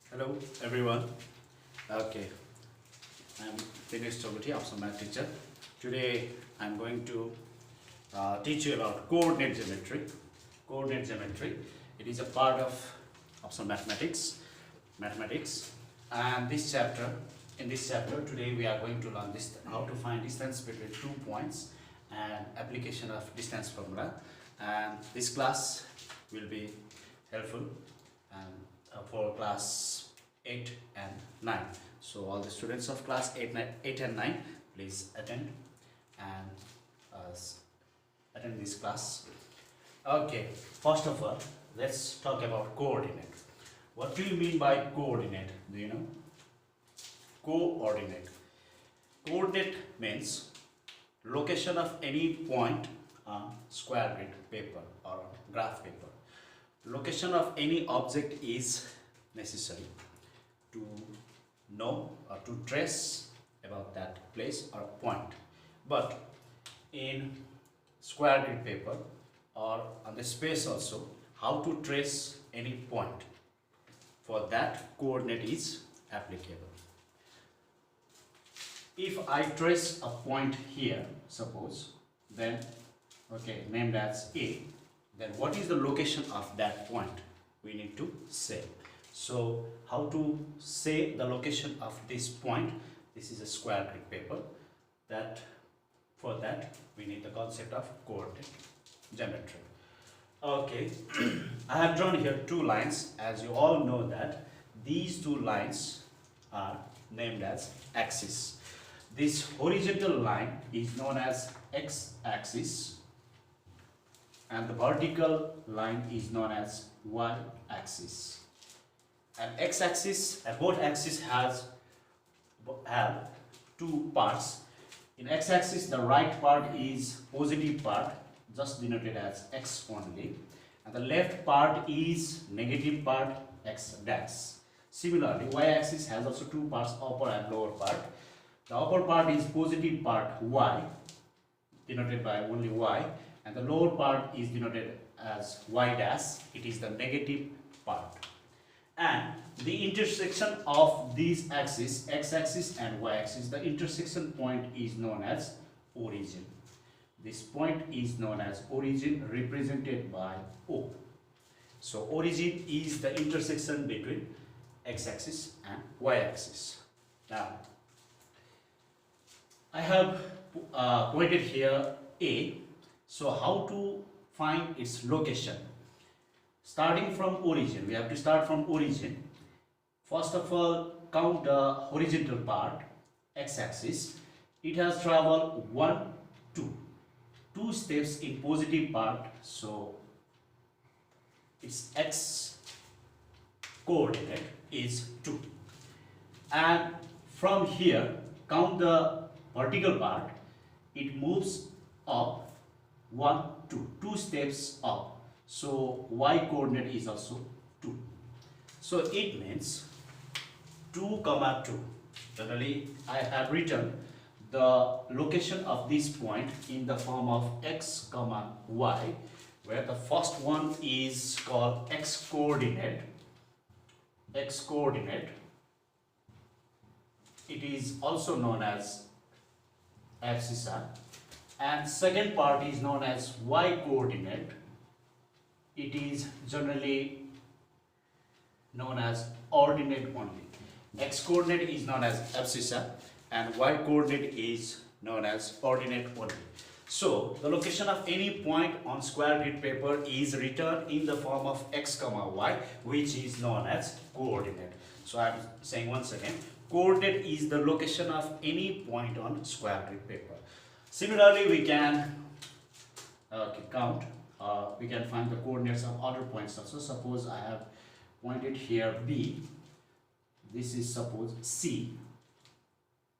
Hello everyone. Okay, I'm Dinesh Choguti, Optional Math teacher. Today I'm going to teach you about coordinate geometry. Coordinate geometry. It is a part of optional mathematics. And in this chapter, today we are going to learn this how to find distance between 2 points and application of distance formula. And this class will be helpful and for class 8 and 9. So all the students of class 8 and 9, please attend and attend this class. Okay, first of all, let's talk about coordinate. What do you mean by coordinate? Do you know? Co-ordinate. Coordinate means location of any point on square grid paper or graph paper. Location of any object is necessary to know or to trace about that place or point. But in square grid paper or on the space also, how to trace any point? For that, coordinate is applicable. If I trace a point here, suppose, then named as A, then what is the location of that point? We need to say. So how to say the location of this point? This is a square grid paper. For that we need the concept of coordinate geometry. Okay, I have drawn here two lines. As you all know that these two lines are named as axis. This horizontal line is known as x-axis and the vertical line is known as y-axis. And x-axis and both axes have two parts. In x-axis, the right part is positive part, just denoted as x only, and the left part is negative part, x dash. Similarly, y-axis has also two parts, upper and lower part. The upper part is positive part y, denoted by only y, and the lower part is denoted as y dash. It is the negative part. And the intersection of these axes, x-axis and y-axis, the intersection point is known as origin. This point is known as origin, represented by O. So origin is the intersection between x-axis and y-axis. Now, I have pointed here A. So how to find its location? Starting from origin, we have to start from origin. First of all, count the horizontal part, x-axis. It has traveled 1, 2 steps in positive part, so its x coordinate is 2. And from here, count the vertical part. It moves up 1, 2 steps up. So y coordinate is also 2. So it means 2, 2. Generally, I have written the location of this point in the form of x, y, where the first one is called x coordinate. X coordinate. It is also known as abscissa. And second part is known as y coordinate. It is generally known as ordinate only. X coordinate is known as abscissa and y coordinate is known as ordinate only. So the location of any point on square grid paper is written in the form of x, y, which is known as coordinate. So I am saying once again, coordinate is the location of any point on square grid paper. Similarly, we can count. We can find the coordinates of other points also. Suppose I have pointed here B. This is suppose C.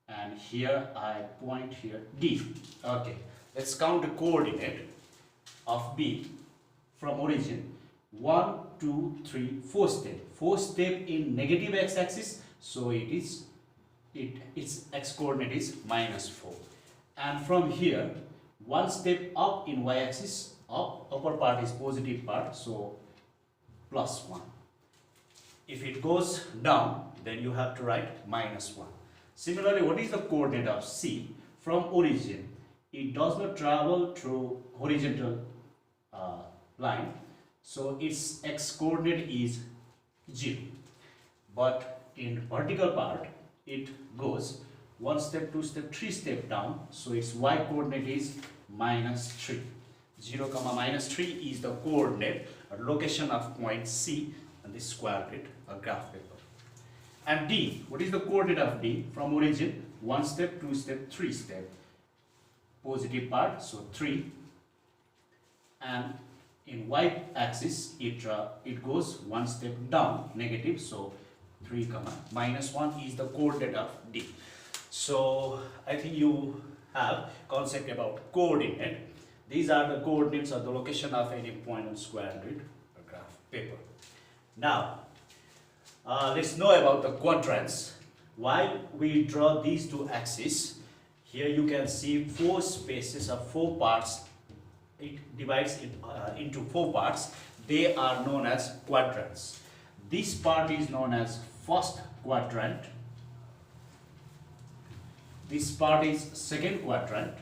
And here I point here D. Okay. Let's count the coordinate of B from origin. 1, 2, 3, 4 step. 4 step in negative x-axis. So its x coordinate is -4. And from here, 1 step up in y-axis, upper part is positive part, so +1. if it goes down, then you have to write -1. Similarly, what is the coordinate of C? From origin, it does not travel through horizontal line, so its x coordinate is 0. But in vertical part, it goes 1 step, 2 step, 3 step down, so its y coordinate is -3. 0, -3 is the coordinate or location of point C on this square grid or graph paper. And D, what is the coordinate of D? From origin, 1 step, 2 step, 3 step. Positive part, so 3. And in y axis, it goes 1 step down, negative, so 3, -1 is the coordinate of D. So I think you have concept about coordinate. These are the coordinates or the location of any point on square grid or graph paper. Now, let's know about the quadrants. While we draw these two axes, here you can see 4 spaces or 4 parts. It divides it into 4 parts. They are known as quadrants. This part is known as first quadrant. This part is second quadrant.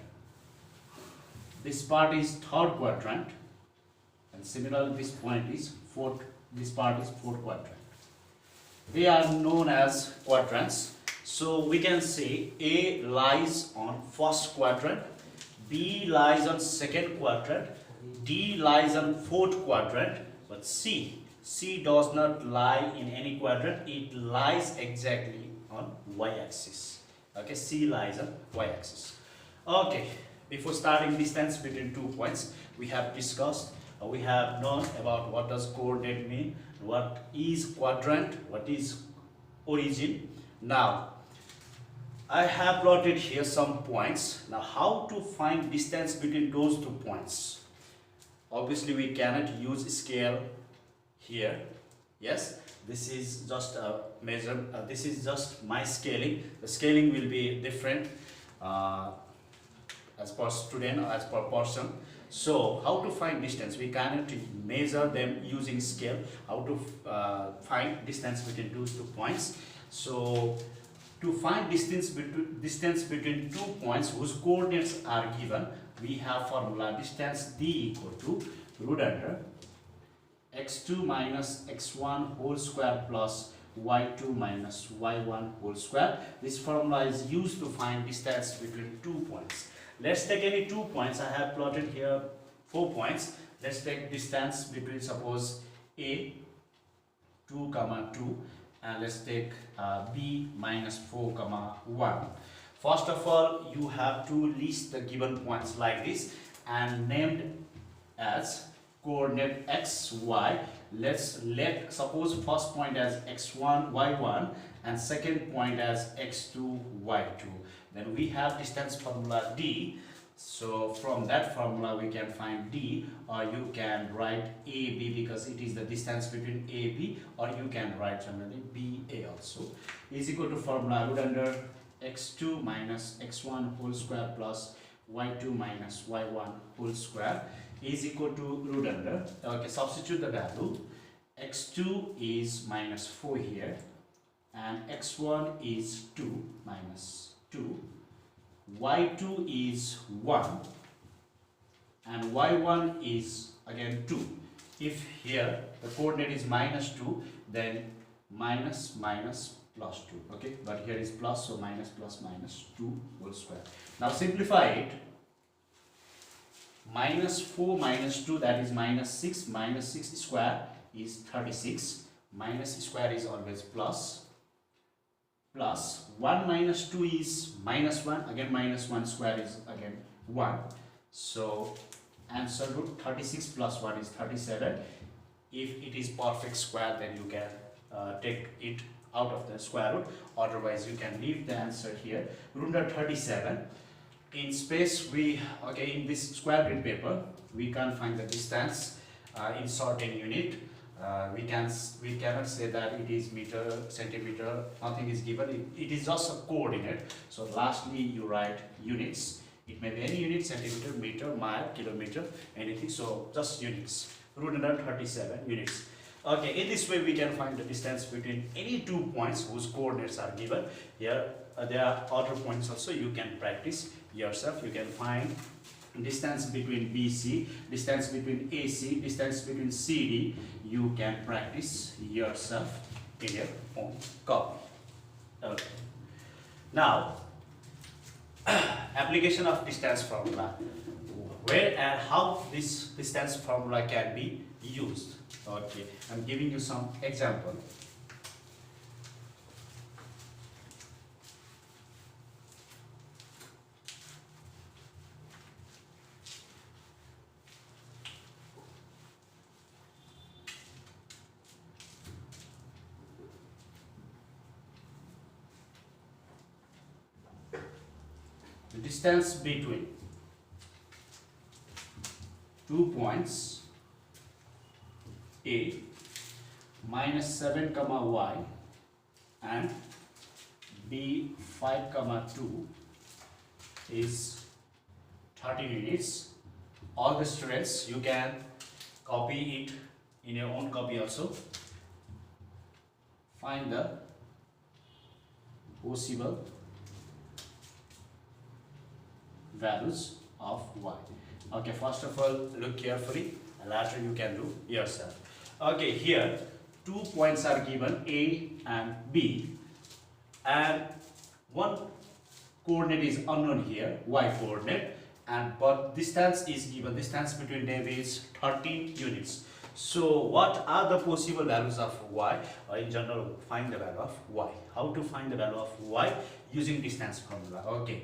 This part is third quadrant. And similarly, this point is fourth. This part is fourth quadrant. They are known as quadrants. So we can say A lies on first quadrant, B lies on second quadrant, D lies on fourth quadrant, but C does not lie in any quadrant. It lies exactly on y-axis. Okay, C lies on y-axis. Okay, before starting distance between 2 points, we have discussed, we have known about what does coordinate mean, what is quadrant, what is origin. Now, I have plotted here some points. Now, how to find distance between those 2 points? Obviously, we cannot use scale here. Yes, this is just a measure. This is just my scaling. The scaling will be different as per student or as per person. So, how to find distance? We cannot measure them using scale. How to find distance between those 2 points? So, to find distance between 2 points whose coordinates are given, we have formula distance d equal to root under x2 minus x1 whole square plus y2 minus y1 whole square. This formula is used to find distance between 2 points. Let's take any 2 points. I have plotted here 4 points. Let's take distance between, suppose, A 2, 2, and let's take B minus 4, 1. First of all, you have to list the given points like this and named as coordinate x, y. Let's suppose first point as x1, y1 and second point as x2, y2. Then we have distance formula d. So from that formula we can find d, or you can write AB because it is the distance between AB, or you can write generally BA also, is equal to formula root under x2 minus x1 whole square plus y2 minus y1 whole square is equal to root under, okay, substitute the value. X2 is minus 4 here and x1 is 2 minus 2, y2 is 1 and y1 is again 2. If here the coordinate is minus 2, then minus plus 2, okay, but here is plus, so minus plus minus 2 whole square. Now simplify it. Minus 4 minus 2, that is minus 6 square is 36. Minus square is always plus. Plus 1 minus 2 is minus 1, again minus 1 square is again 1. So answer root 36 plus 1 is 37. If it is perfect square, then you can take it out of the square root, otherwise you can leave the answer here. Root under 37. In space, in this square grid paper, we can't find the distance in certain unit. We cannot say that it is meter, centimeter, nothing is given. It is just a coordinate. So lastly you write units. It may be any unit, centimeter, meter, mile, kilometer, anything. So just units. Root under 37 units. Okay, in this way we can find the distance between any 2 points whose coordinates are given. Here there are other points also, you can practice yourself. You can find distance between BC, distance between AC, distance between CD. You can practice yourself in your own copy. Okay. Now, application of distance formula. Where and how this distance formula can be used. Okay, I'm giving you some example. The distance between 2 points A minus 7 comma y and B 5 comma 2 is 13 units. All the students, you can copy it in your own copy also. Find the possible values of y. Okay, first of all, look carefully, and later you can do yourself. Okay, here 2 points are given, A and B, and one coordinate is unknown here, y coordinate, and but distance is given. Distance between them is 13 units. So what are the possible values of y? In general, find the value of y. How to find the value of y? Using distance formula. Okay.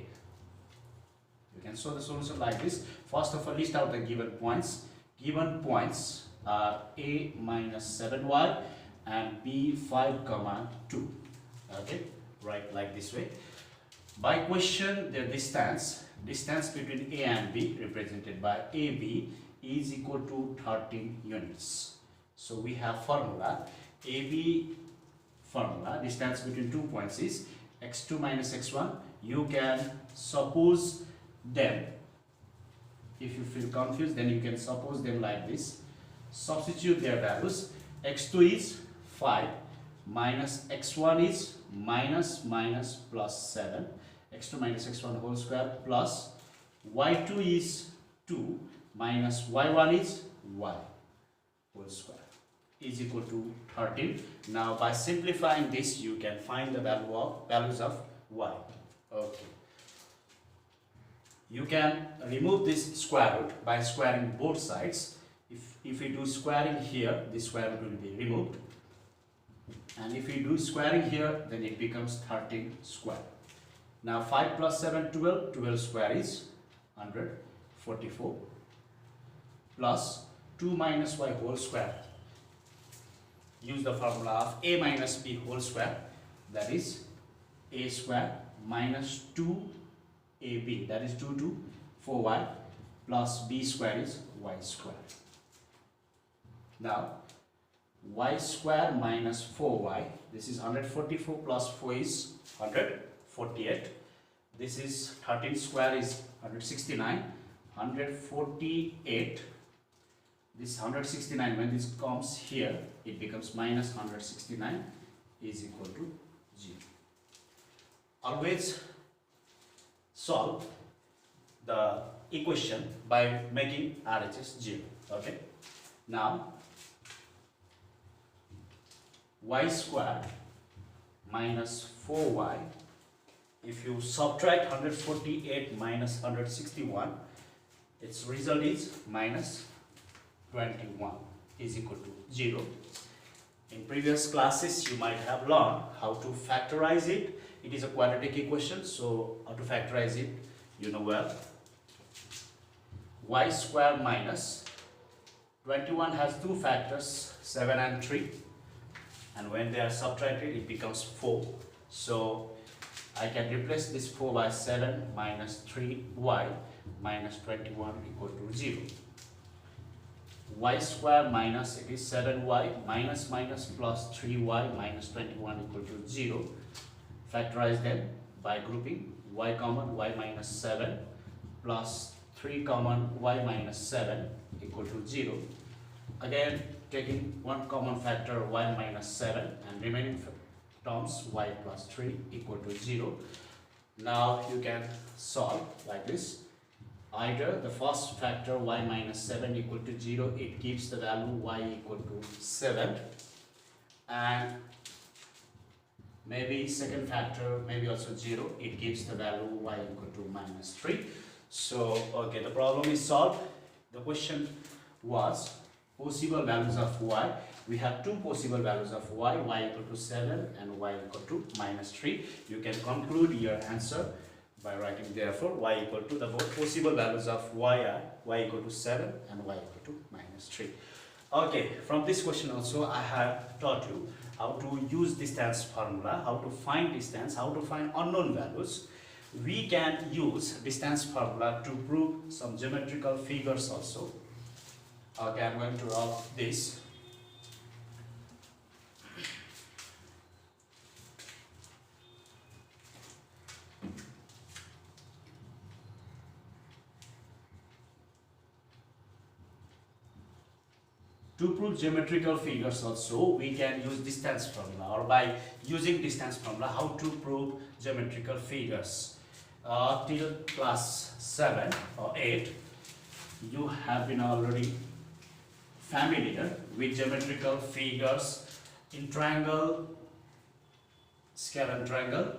You can show the solution like this. First of all, list out the given points. Given points are A minus 7y and B 5 comma 2. Okay, right, like this way. By question, the distance between A and B, represented by AB, is equal to 13 units. So we have formula. AB formula, distance between 2 points is x2 minus x1. You can suppose them, if you feel confused, then you can suppose them like this. Substitute their values. x2 is 5 minus x1 is minus plus 7, x2 minus x1 whole square, plus y2 is 2 minus y1 is y whole square, is equal to 13. Now by simplifying this, you can find the values of y. Okay. You can remove this square root by squaring both sides. If we do squaring here, this square root will be removed. And if we do squaring here, then it becomes 13 square. Now 5 plus 7, 12. 12 square is 144. Plus 2 minus y whole square. Use the formula of a minus b whole square. That is a square minus 2ab. That is 2 to 4y plus b square is y square. Now y square minus 4y, this is 144 plus 4 is 148. This is 13 square is 169. 148, this 169, when this comes here, it becomes minus 169 is equal to 0. Always solve the equation by making RHS 0. Okay. Now y square minus 4y, if you subtract 148 minus 161, its result is minus 21 is equal to 0. In previous classes you might have learned how to factorize it. It is a quadratic equation, so how to factorize it you know well. Y square minus 21 has two factors, 7 and 3, and when they are subtracted it becomes 4. So I can replace this 4 by 7 minus 3y minus 21 equal to 0. Y square minus, it is 7y minus plus 3y minus 21 equal to 0. Factorize them by grouping y common y minus 7 plus 3 common y minus 7 equal to 0. Again taking one common factor y minus 7 and remaining terms y plus 3 equal to 0. Now you can solve like this. Either the first factor y minus 7 equal to 0, it gives the value y equal to 7, and maybe second factor maybe also 0, it gives the value y equal to minus 3. So okay, the problem is solved. The question was possible values of y. We have two possible values of y equal to 7 and y equal to minus 3. You can conclude your answer by writing therefore y equal to the both possible values of y equal to 7 and y equal to minus 3. Okay, from this question also I have taught you how to use distance formula, how to find distance, how to find unknown values. We can use distance formula to prove some geometrical figures also. Okay, I'm going to draw this. To prove geometrical figures also, we can use distance formula, or by using distance formula, how to prove geometrical figures. Till class 7 or 8, you have been already familiar with geometrical figures in triangle, scalene triangle,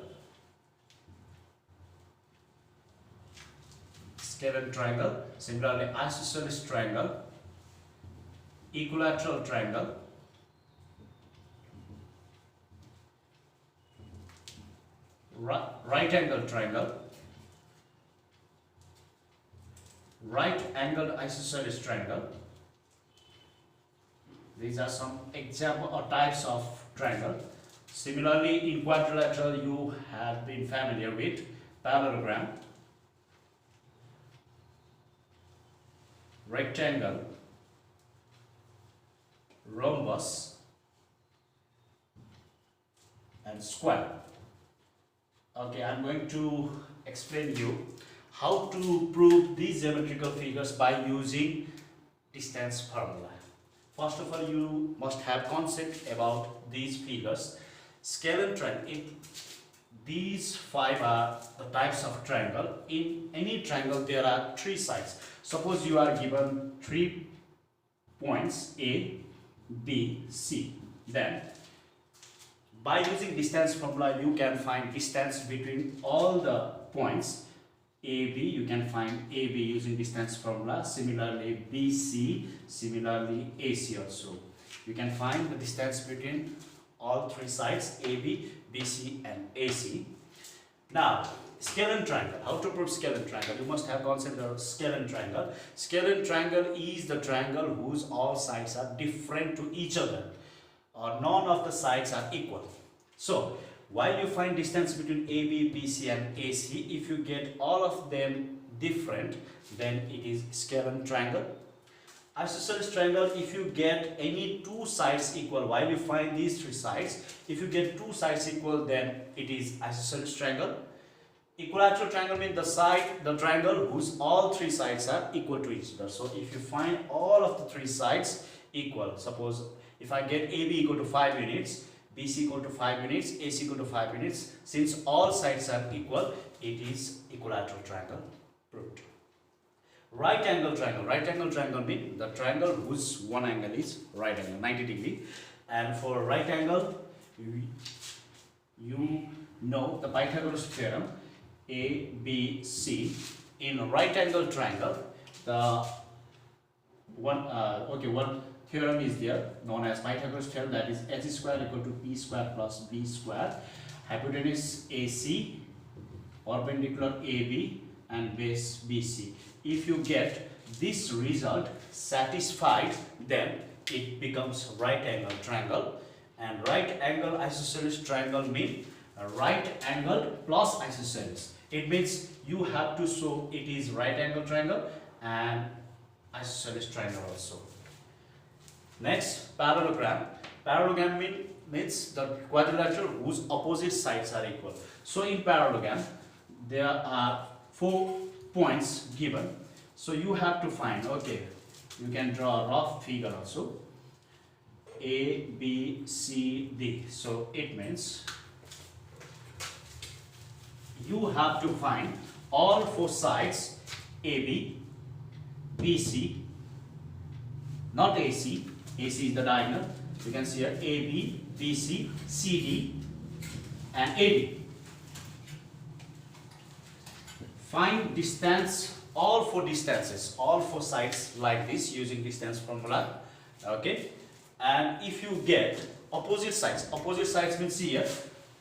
similarly isosceles triangle, equilateral triangle, right angle triangle, right angled isosceles triangle. These are some example or types of triangle. Similarly, in quadrilateral, you have been familiar with parallelogram, rectangle, rhombus, and square. Okay, I'm going to explain you how to prove these geometrical figures by using distance formula. First of all, you must have concept about these figures. Scalene triangle. These 5 are the types of triangle. In any triangle, there are 3 sides. Suppose you are given 3 points A, B, C. Then, by using distance formula, you can find distance between all the points. AB, you can find AB using distance formula. Similarly, BC, similarly AC also. You can find the distance between all 3 sides, AB, BC, and AC. Now, scalene triangle. How to prove scalene triangle? You must have concept of scalene triangle. Scalene triangle is the triangle whose all sides are different to each other, or none of the sides are equal. So, while you find distance between AB, BC, and AC, if you get all of them different, then it is scalene triangle. Isosceles triangle, if you get any 2 sides equal, while you find these 3 sides, if you get 2 sides equal, then it is isosceles triangle. Equilateral triangle means the triangle whose all 3 sides are equal to each other. So if you find all of the 3 sides equal, suppose if I get AB equal to 5 units, BC equal to 5 units, AC equal to 5 units, since all sides are equal, it is equilateral triangle proved. Right angle triangle. Right angle triangle means the triangle whose one angle is right angle, 90 degree. And for right angle, you know the Pythagoras Theorem, A, B, C. In right angle triangle, the one theorem is there known as Pythagoras Theorem, that is h square equal to p square plus b square. Hypotenuse AC, perpendicular AB, and base BC. If you get this result satisfied, then it becomes right angle triangle. And right angle isosceles triangle means right angle plus isosceles. It means you have to show it is right angle triangle and isosceles triangle also. Next, parallelogram. Parallelogram means the quadrilateral whose opposite sides are equal. So in parallelogram, there are 4 points given. So you have to find, okay, you can draw a rough figure also. A, B, C, D. So it means you have to find all four sides AB, BC, not AC. AC is the diagonal. You can see here AB, BC, CD, and AD. Find distance, all four distances, all four sides like this using distance formula. Okay, and if you get opposite sides means here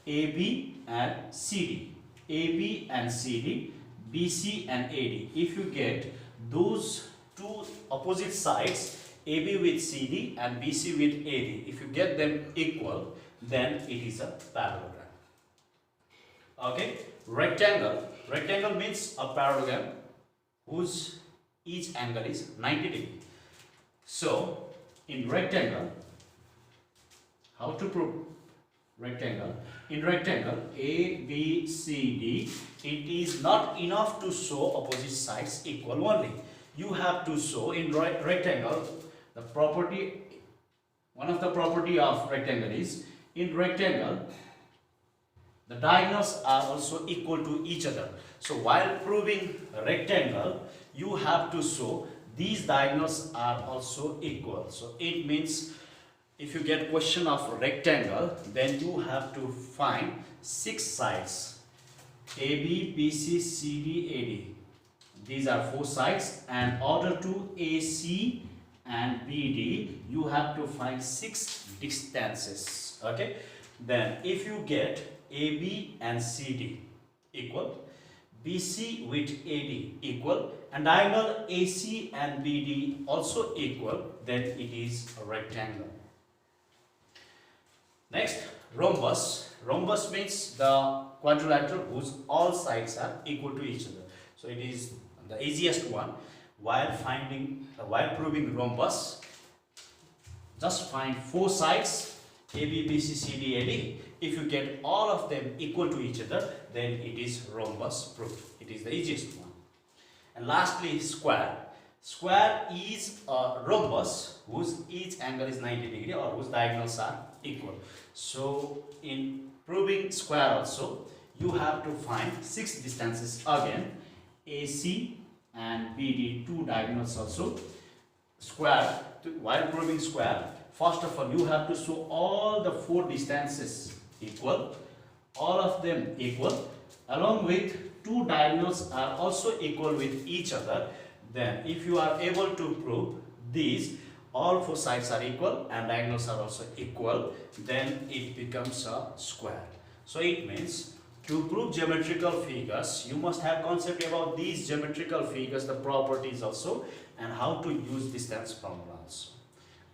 AB and CD, AB and CD, BC and AD. If you get those two opposite sides, AB with CD and BC with AD, if you get them equal, then it is a parallelogram. Okay, rectangle means a parallelogram whose each angle is 90 degree. So in rectangle, how to prove rectangle? In rectangle A, B, C, D, it is not enough to show opposite sides equal only. You have to show in rectangle, the property, one of the property of rectangle is, in rectangle the diagonals are also equal to each other. So while proving rectangle, you have to show these diagonals are also equal. So it means if you get question of rectangle, then you have to find 6 sides AB, BC, CD, AD. These are 4 sides, and in order to AC and BD, you have to find 6 distances. Okay, then if you get AB and CD equal, BC with AD equal, and diagonal AC and BD also equal, then it is a rectangle. Next, rhombus. Rhombus means the quadrilateral whose all sides are equal to each other. So it is the easiest one. While proving rhombus, just find 4 sides AB, BC, CD, AD. If you get all of them equal to each other, then it is rhombus proof. It is the easiest one. And lastly, square. Square is a rhombus whose each angle is 90 degree or whose diagonals are equal. So in proving square also, you have to find 6 distances again, AC and BD, 2 diagonals also. Square, while proving square, first of all you have to show all the 4 distances equal, all of them equal, along with 2 diagonals are also equal with each other. Then if you are able to prove these, all 4 sides are equal and diagonals are also equal, then it becomes a square. So it means to prove geometrical figures, you must have concept about these geometrical figures, the properties also, and how to use distance formula also.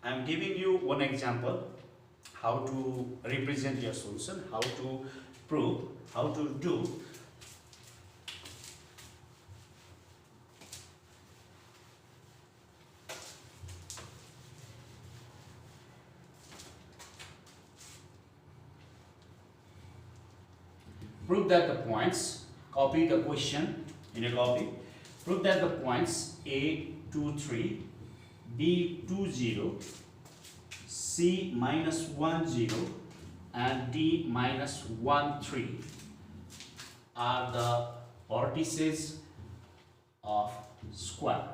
I am giving you one example how to represent your solution, how to prove, how to do. Prove that the points, copy the question in a copy. Prove that the points A 2, 3, B 2, 0, C minus 1, 0, and D minus 1, 3 are the vertices of square.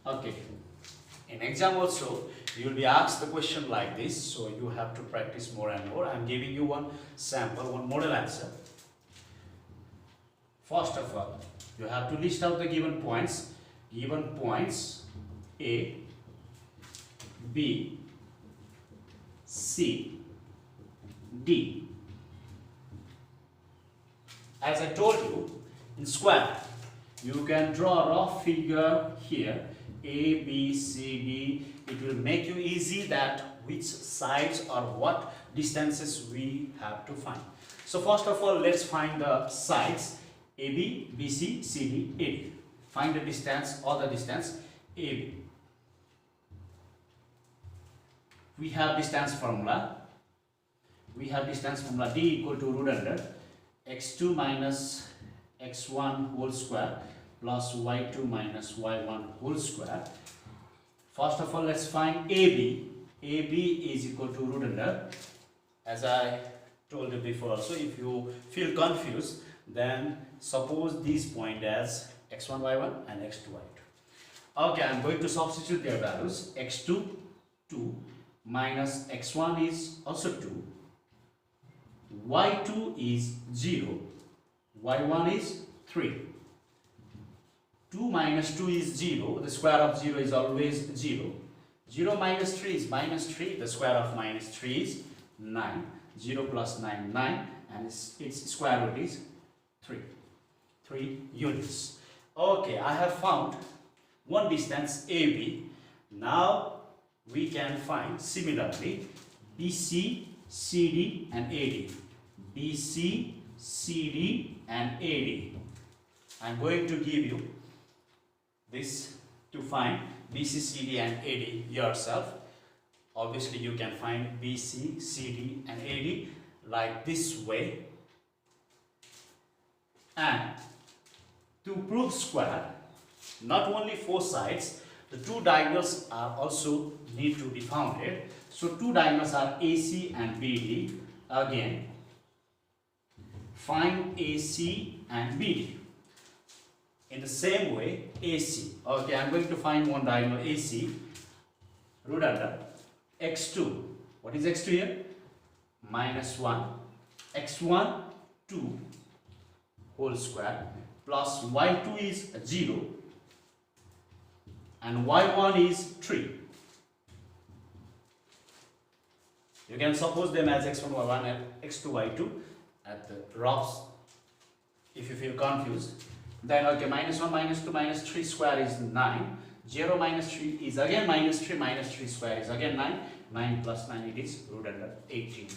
Okay. In exam also, you will be asked the question like this, so you have to practice more and more. I am giving you one sample, one model answer. First of all, you have to list out the given points. Given points A, B, C, D. As I told you, in square, you can draw a rough figure here, A, B, C, D. It will make you easy that which sides or what distances we have to find. So first of all, let's find the sides AB, BC, CD, AD. Find the distance or the distance AB. We have distance formula. We have distance formula D equal to root under x2 minus x1 whole square plus y2 minus y1 whole square. First of all, let's find AB. AB is equal to root under, as I told you before. So if you feel confused, then suppose this point as x1 y1 and x2 y2. Okay, I'm going to substitute their values. X2 2 minus x1 is also 2, y2 is 0, y1 is 3. 2 minus 2 is 0, the square of 0 is always 0. 0 minus 3 is minus 3, the square of minus 3 is 9. 0 plus 9, 9, and its square root is 3. 3 units. Okay, I have found one distance AB. Now we can find similarly BC, CD and AD. BC, CD and AD. I'm going to give you this to find BC, CD and AD yourself. Obviously you can find BC, CD and AD like this way. And to prove square, not only four sides, the two diagonals are also need to be founded. So two diagonals are AC and BD. Again, find AC and BD. In the same way, AC. Okay, I'm going to find one diagonal AC. Root under x2. What is x2 here? Minus 1. x1, 2 whole square plus y2 is 0 and y1 is 3. You can suppose them as x1, y1 and x2, y2 at the roughs if you feel confused. Then okay, minus 1 minus 2 minus 3 square is 9. 0 minus 3 is again minus 3, minus 3 square is again 9. 9 plus 9 it is root under 18.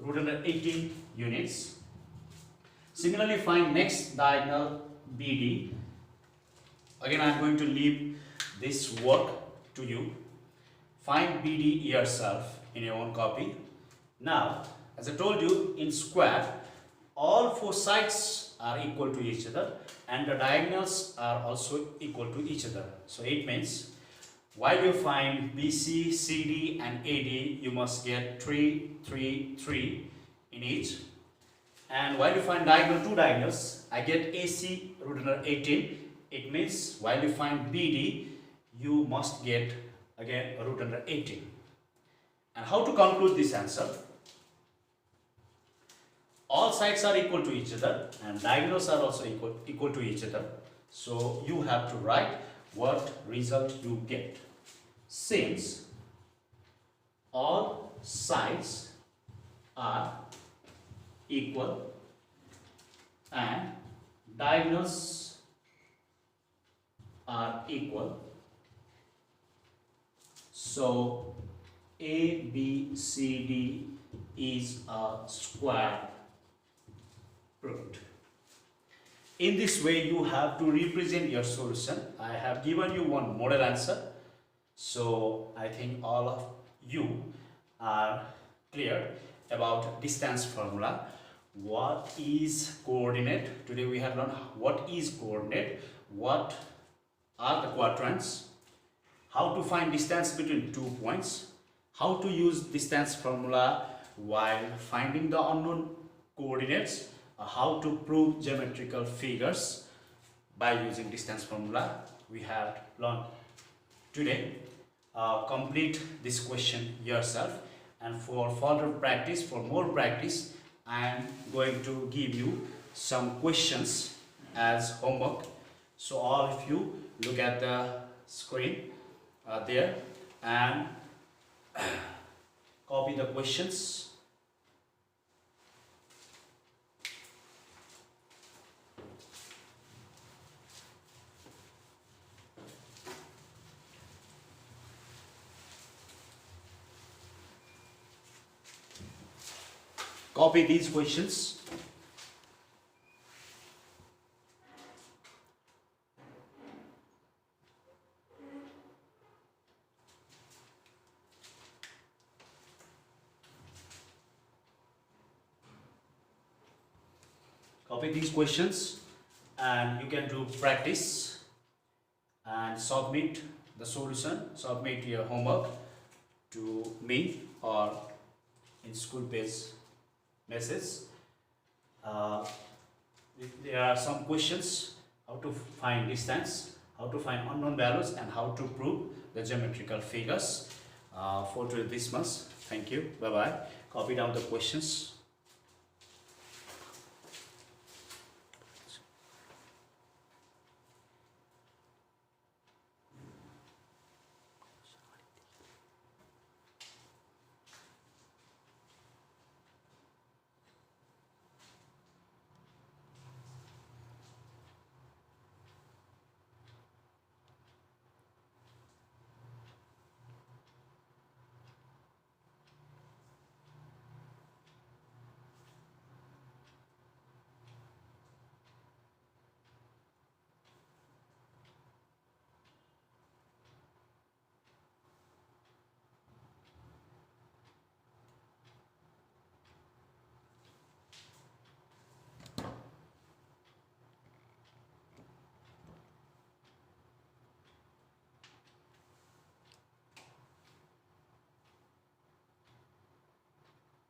Root under 18 units. Similarly, find next diagonal BD. Again, I am going to leave this work to you. Find BD yourself in your own copy. Now, as I told you, in square, all four sides are equal to each other and the diagonals are also equal to each other. So it means while you find BC, CD and AD, you must get 3, 3, 3 in each. And while you find diagonal two diagonals, I get AC root under 18. It means while you find BD, you must get again root under 18. And how to conclude this answer? All sides are equal to each other and diagonals are also equal to each other. So you have to write what result you get. Since all sides are equal and diagonals are equal, so ABCD is a square root. In this way you have to represent your solution. I have given you one model answer, so I think all of you are clear about distance formula. What is coordinate? Today we have learned what is coordinate, what are the quadrants, how to find distance between 2 points, how to use distance formula while finding the unknown coordinates, how to prove geometrical figures by using distance formula. We have learned today. Complete this question yourself, and for further practice, for more practice, I am going to give you some questions as homework. So all of you look at the screen there and copy the questions. Copy these questions. Copy these questions and you can do practice and submit the solution, submit your homework to me or in school page message. Uh, there are some questions: how to find distance, how to find unknown values, and how to prove the geometrical figures for this month. Thank you. Bye bye. Copy down the questions.